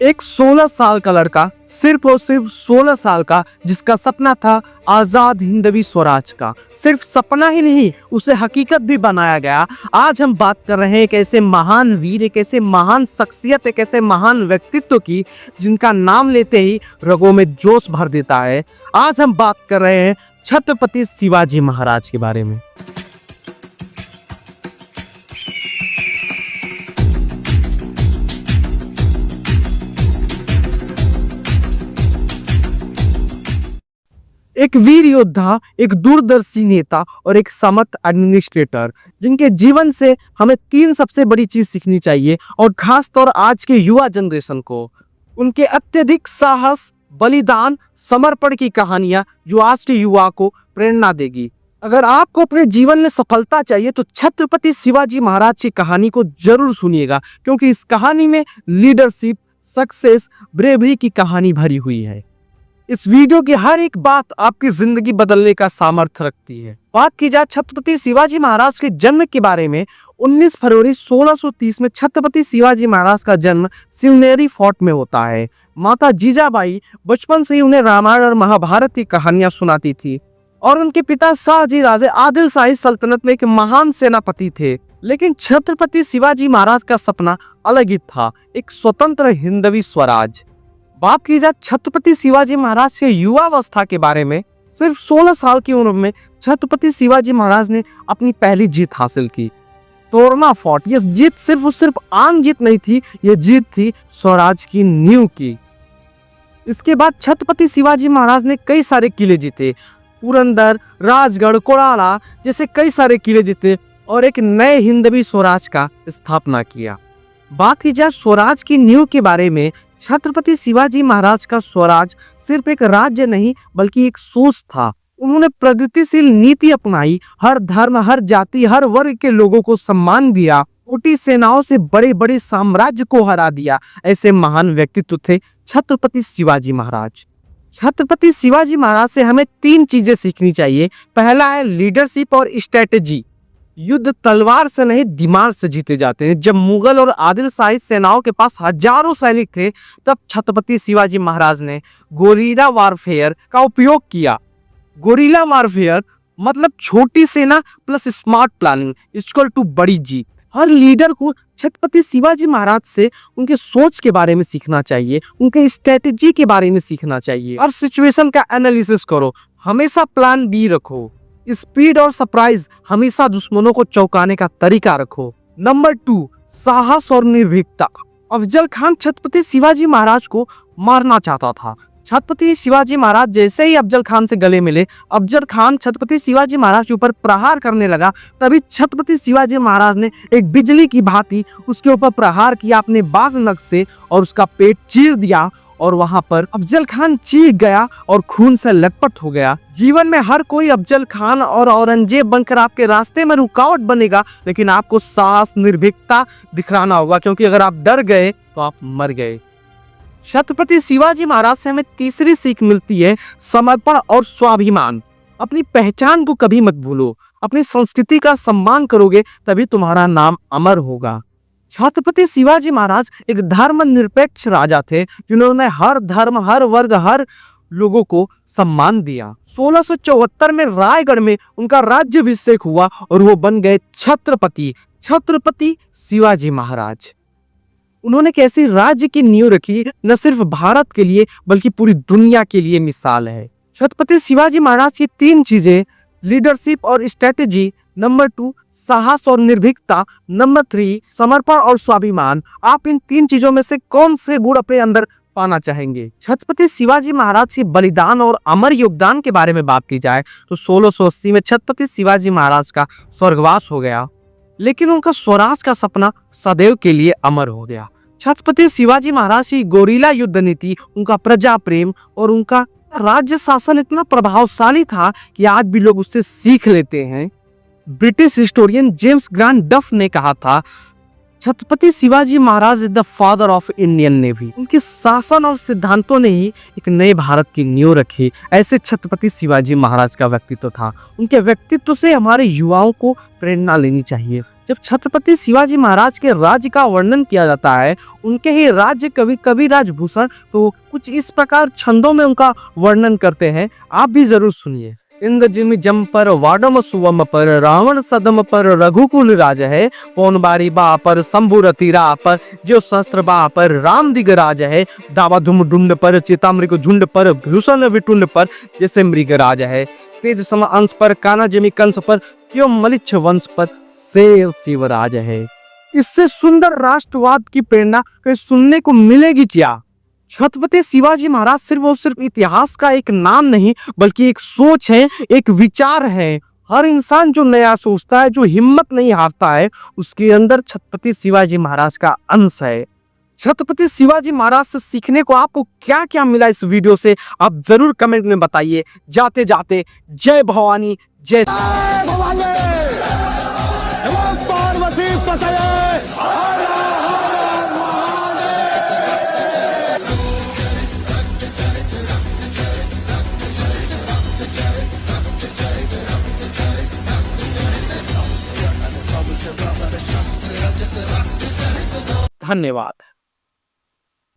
एक 16 साल का लड़का, सिर्फ और सिर्फ 16 साल का, जिसका सपना था आजाद हिंदवी स्वराज का। सिर्फ सपना ही नहीं, उसे हकीकत भी बनाया गया। आज हम बात कर रहे हैं एक ऐसे महान वीर, एक ऐसे महान शख्सियत, एक ऐसे महान व्यक्तित्व की जिनका नाम लेते ही रगों में जोश भर देता है। आज हम बात कर रहे हैं छत्रपति शिवाजी महाराज के बारे में। एक वीर योद्धा, एक दूरदर्शी नेता और एक समर्थ एडमिनिस्ट्रेटर, जिनके जीवन से हमें 3 सबसे बड़ी चीज सीखनी चाहिए, और खास तौर आज के युवा जनरेशन को। उनके अत्यधिक साहस, बलिदान, समर्पण की कहानियां जो आज के युवा को प्रेरणा देगी। अगर आपको अपने जीवन में सफलता चाहिए तो छत्रपति शिवाजी महाराज की कहानी को जरूर सुनिएगा, क्योंकि इस कहानी में लीडरशिप, सक्सेस, ब्रेवरी की कहानी भरी हुई है। इस वीडियो की हर एक बात आपकी जिंदगी बदलने का सामर्थ्य रखती है। बात की जाए छत्रपति शिवाजी महाराज के जन्म के बारे में, 19 फरवरी 1630 में छत्रपति शिवाजी महाराज का जन्म शिवनेरी फोर्ट में होता है। माता जीजाबाई बचपन से ही उन्हें रामायण और महाभारत की कहानियां सुनाती थी, और उनके पिता शाहजी राजे आदिल शाही सल्तनत में एक महान सेनापति थे। लेकिन छत्रपति शिवाजी महाराज का सपना अलग ही था, एक स्वतंत्र हिंदवी स्वराज। बात की जाए छत्रपति शिवाजी महाराज के युवावस्था के बारे में, सिर्फ 16 साल की उम्र में छत्रपति शिवाजी महाराज ने अपनी पहली जीत हासिल की, तोरना फोर्ट। यह जीत सिर्फ आम जीत नहीं थी, यह जीत थी स्वराज की नींव की। इसके बाद छत्रपति शिवाजी महाराज ने कई सारे किले जीते, पुरंदर, राजगढ़, कोड़ाला जैसे कई सारे किले जीते, और एक नए हिंदवी स्वराज का स्थापना किया। बात की जाए स्वराज की नींव के बारे में, छत्रपति शिवाजी महाराज का स्वराज सिर्फ एक राज्य नहीं बल्कि एक सोच था। उन्होंने प्रगतिशील नीति अपनाई, हर धर्म, हर जाति, हर वर्ग के लोगों को सम्मान दिया, छोटी सेनाओं से बड़े बड़े साम्राज्य को हरा दिया। ऐसे महान व्यक्तित्व थे छत्रपति शिवाजी महाराज। छत्रपति शिवाजी महाराज से हमें 3 चीजें सीखनी चाहिए। पहला है लीडरशिप और स्ट्रेटेजी। युद्ध तलवार से नहीं, दिमाग से जीते जाते हैं। जब मुगल और आदिल शाही सेनाओं के पास हजारों सैनिक थे, तब छत्रपति शिवाजी महाराज ने गोरिल्ला वारफेयर का उपयोग किया। गोरिल्ला वारफेयर मतलब छोटी सेना plus smart planning equal to बड़ी जीत। हर लीडर को छत्रपति शिवाजी महाराज से उनके सोच के बारे में सीखना चाहिए, उनके स्ट्रेटेजी के बारे में सीखना चाहिए। हर सिचुएशन का एनालिसिस करो, हमेशा प्लान बी रखो। स्पीड और सरप्राइज, हमेशा दुश्मनों को चौंकाने का तरीका रखो। नंबर 2, साहस और निर्भीकता। अफजल खान छत्रपति शिवाजी महाराज को मारना चाहता था। छत्रपति शिवाजी महाराज जैसे ही अफजल खान से गले मिले, अफजल खान छत्रपति शिवाजी महाराज के ऊपर प्रहार करने लगा। तभी छत्रपति शिवाजी महाराज ने एक बिजली की भांति उसके ऊपर प्रहार किया अपने बाज नख से, और उसका पेट चीर दिया, और वहां पर अफजल खान चीख गया और खून से लटपट हो गया। जीवन में हर कोई अफजल खान और औरंगजेब बनकर आपके रास्ते में रुकावट बनेगा, लेकिन आपको साहस, निर्भीकता दिखाना होगा, क्योंकि अगर आप डर गए तो आप मर गए। छत्रपति शिवाजी महाराज से हमें तीसरी सीख मिलती है, समर्पण और स्वाभिमान। अपनी पहचान को कभी मत भूलो, अपनी संस्कृति का सम्मान करोगे तभी तुम्हारा नाम अमर होगा। छत्रपति शिवाजी महाराज एक धर्मनिरपेक्ष राजा थे, जिन्होंने हर धर्म, हर वर्ग, हर लोगों को सम्मान दिया। 1674 में रायगढ़ में उनका राज्याभिषेक हुआ और वो बन गए छत्रपति शिवाजी महाराज। उन्होंने कैसी राज्य की नींव रखी, न सिर्फ भारत के लिए बल्कि पूरी दुनिया के लिए मिसाल है। छत्रपति शिवाजी महाराज की 3 चीजें, लीडरशिप और स्ट्रेटेजी, नंबर 2 साहस और निर्भीकता, नंबर 3 समर्पण और स्वाभिमान। आप इन 3 चीजों में से कौन से गुण अपने अंदर पाना चाहेंगे? छत्रपति शिवाजी महाराज के बलिदान और अमर योगदान के बारे में बात की जाए तो 1680 में छत्रपति शिवाजी महाराज का स्वर्गवास हो गया, लेकिन उनका स्वराज का सपना सदैव के लिए अमर हो गया। छत्रपति शिवाजी महाराज की गोरिल्ला युद्ध नीति, उनका प्रजा प्रेम और उनका राज्य शासन इतना प्रभावशाली था कि आज भी लोग उससे सीख लेते हैं। ब्रिटिश हिस्टोरियन जेम्स ग्रांट डफ ने कहा था, Chhatrapati Shivaji Maharaj is the father of Indian navy. उनके शासन और सिद्धांतों ने ही एक नए भारत की नींव रखी। ऐसे छत्रपति शिवाजी महाराज का व्यक्तित्व था। उनके व्यक्तित्व से हमारे युवाओं को प्रेरणा लेनी चाहिए। जब छत्रपति शिवाजी महाराज के राज्य का वर्णन किया जाता है, उनके ही राज्य कवि कविराज भूषण तो कुछ इस प्रकार छंदों में उनका वर्णन करते हैं, आप भी जरूर सुनिए। इंद्र जिमि जम पर वाडम सुवम पर रावण सदम पर रघुकुल राज है, पौन बारी बा पर शंभु रतिरा पर जो शस्त्र बा पर राम दिगराज है, दावा धुम ढुंड पर चितामृग झुंड पर भूषण विटुंड पर जैसे मृग राज है, तेज सम अंश पर काना जिमि कंस पर क्यों मलिच्छ वंश पर शेर शिवराज है। इससे सुंदर राष्ट्रवाद की प्रेरणा कहीं सुनने को मिलेगी क्या। छत्रपति शिवाजी महाराज सिर्फ और सिर्फ इतिहास का एक नाम नहीं, बल्कि एक सोच है, एक विचार है। हर इंसान जो नया सोचता है, जो हिम्मत नहीं हारता है, उसके अंदर छत्रपति शिवाजी महाराज का अंश है। छत्रपति शिवाजी महाराज से सीखने को आपको क्या क्या मिला इस वीडियो से, आप जरूर कमेंट में बताइए। जाते जाते जय भवानी, जय पार्वती पतये। धन्यवाद।